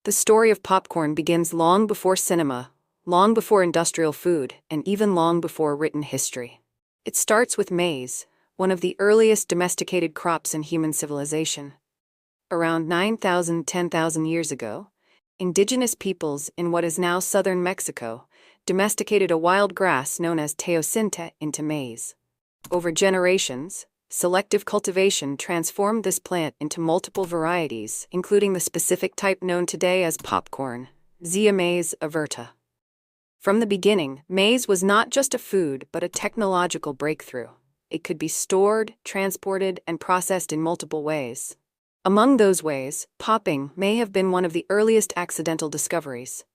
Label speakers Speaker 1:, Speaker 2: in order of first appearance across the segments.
Speaker 1: The story of popcorn begins long before cinema, long before industrial food, and even long before written history. It starts with maize, one of the earliest domesticated crops in human civilization. Around 9,000 10,000 years ago, indigenous peoples in what is now southern Mexico domesticated a wild grass known as teosinte into maize. Over generations, selective cultivation transformed this plant into multiple varieties, including the specific type known today as popcorn, Zea maize averta. From the beginning, maize was not just a food but a technological breakthrough. It could be stored, transported, and processed in multiple ways. Among those ways, popping may have been one of the earliest accidental discoveries.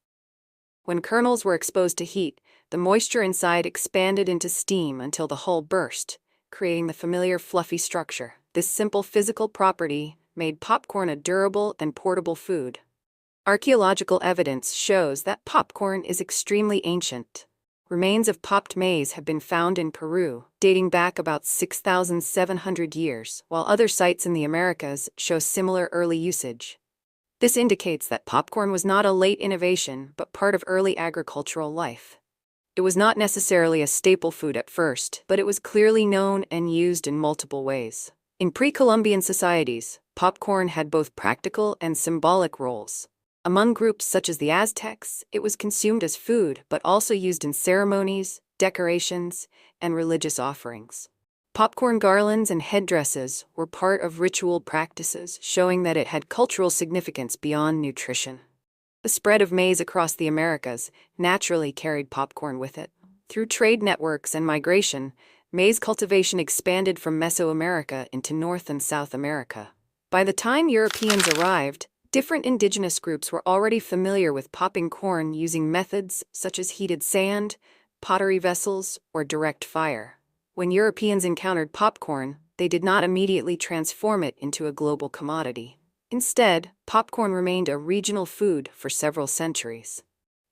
Speaker 1: When kernels were exposed to heat, the moisture inside expanded into steam until the hull burst, creating the familiar fluffy structure. This simple physical property made popcorn a durable and portable food. Archaeological evidence shows that popcorn is extremely ancient. Remains of popped maize have been found in Peru, dating back about 6,700 years, while other sites in the Americas show similar early usage. This indicates that popcorn was not a late innovation but part of early agricultural life. It was not necessarily a staple food at first, but it was clearly known and used in multiple ways. In pre-Columbian societies, popcorn had both practical and symbolic roles. Among groups such as the Aztecs, it was consumed as food but also used in ceremonies, decorations, and religious offerings. Popcorn garlands and headdresses were part of ritual practices, showing that it had cultural significance beyond nutrition. The spread of maize across the Americas naturally carried popcorn with it. Through trade networks and migration, maize cultivation expanded from Mesoamerica into North and South America. By the time Europeans arrived, different indigenous groups were already familiar with popping corn using methods such as heated sand, pottery vessels, or direct fire. When Europeans encountered popcorn, they did not immediately transform it into a global commodity. Instead, popcorn remained a regional food for several centuries.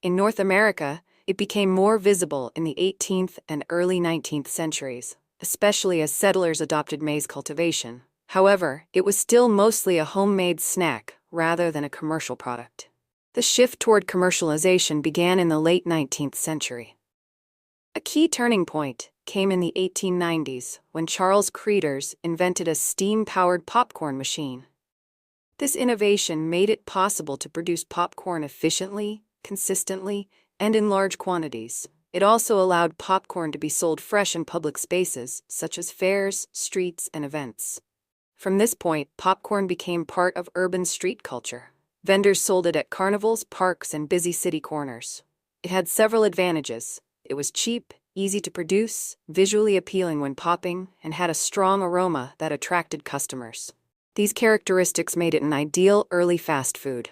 Speaker 1: In North America, it became more visible in the 18th and early 19th centuries, especially as settlers adopted maize cultivation. However, it was still mostly a homemade snack rather than a commercial product. The shift toward commercialization began in the late 19th century. A key turning point came in the 1890s when Charles Cretors invented a steam-powered popcorn machine. This innovation made it possible to produce popcorn efficiently, consistently, and in large quantities. It also allowed popcorn to be sold fresh in public spaces, such as fairs, streets, and events. From this point, popcorn became part of urban street culture. Vendors sold it at carnivals, parks, and busy city corners. It had several advantages. It was cheap, easy to produce, visually appealing when popping, and had a strong aroma that attracted customers. These characteristics made it an ideal early fast food.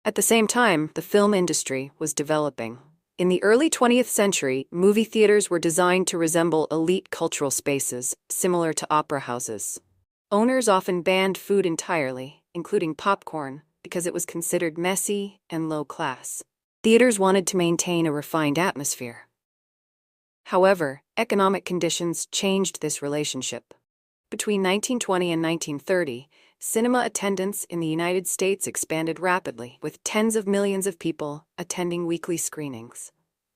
Speaker 1: At the same time, the film industry was developing. In the early 20th century, movie theaters were designed to resemble elite cultural spaces, similar to opera houses. Owners often banned food entirely, including popcorn, because it was considered messy and low class. Theaters wanted to maintain a refined atmosphere. However, economic conditions changed this relationship. Between 1920 and 1930, cinema attendance in the United States expanded rapidly, with tens of millions of people attending weekly screenings.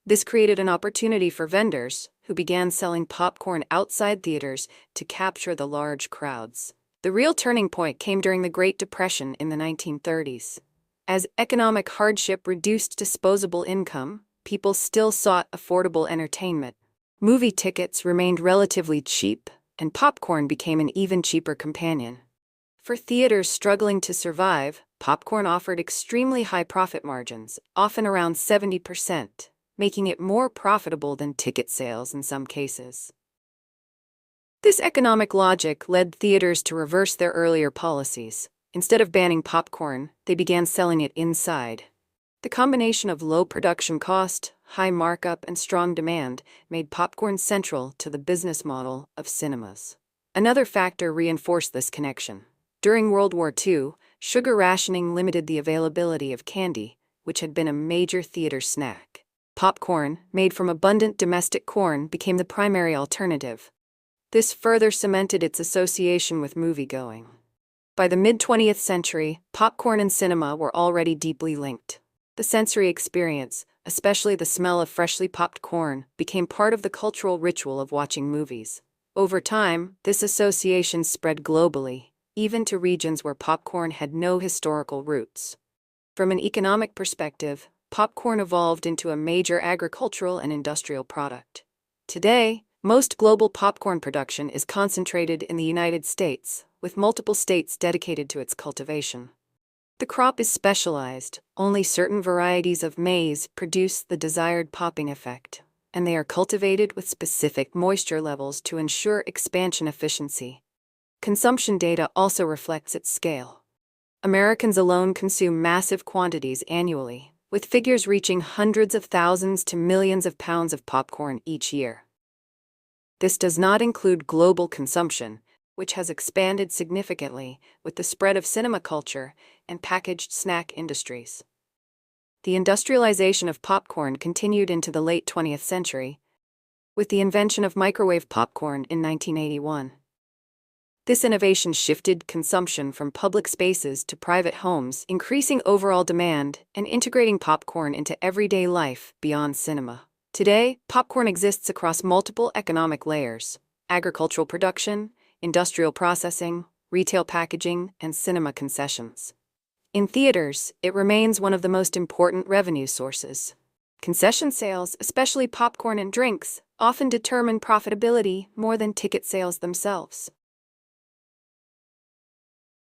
Speaker 1: This created an opportunity for vendors, who began selling popcorn outside theaters to capture the large crowds. The real turning point came during the Great Depression in the 1930s. As economic hardship reduced disposable income, people still sought affordable entertainment. Movie tickets remained relatively cheap, and popcorn became an even cheaper companion. For theaters struggling to survive, popcorn offered extremely high profit margins, often around 70%, making it more profitable than ticket sales in some cases. This economic logic led theaters to reverse their earlier policies. Instead of banning popcorn, they began selling it inside. The combination of low production cost, high markup, and strong demand made popcorn central to the business model of cinemas. Another factor reinforced this connection. During World War II, sugar rationing limited the availability of candy, which had been a major theater snack. Popcorn, made from abundant domestic corn, became the primary alternative. This further cemented its association with movie-going. By the mid-20th century, popcorn and cinema were already deeply linked. The sensory experience, especially the smell of freshly popped corn, became part of the cultural ritual of watching movies. Over time, this association spread globally, even to regions where popcorn had no historical roots. From an economic perspective, popcorn evolved into a major agricultural and industrial product. Today, most global popcorn production is concentrated in the United States, with multiple states dedicated to its cultivation. The crop is specialized. Only certain varieties of maize produce the desired popping effect, and they are cultivated with specific moisture levels to ensure expansion efficiency. Consumption data also reflects its scale. Americans alone consume massive quantities annually, with figures reaching hundreds of thousands to millions of pounds of popcorn each year. This does not include global consumption, which has expanded significantly with the spread of cinema culture and packaged snack industries. The industrialization of popcorn continued into the late 20th century, with the invention of microwave popcorn in 1981. This innovation shifted consumption from public spaces to private homes, increasing overall demand and integrating popcorn into everyday life beyond cinema. Today, popcorn exists across multiple economic layers: agricultural production, industrial processing, retail packaging, and cinema concessions. In theaters, it remains one of the most important revenue sources. Concession sales, especially popcorn and drinks, often determine profitability more than ticket sales themselves.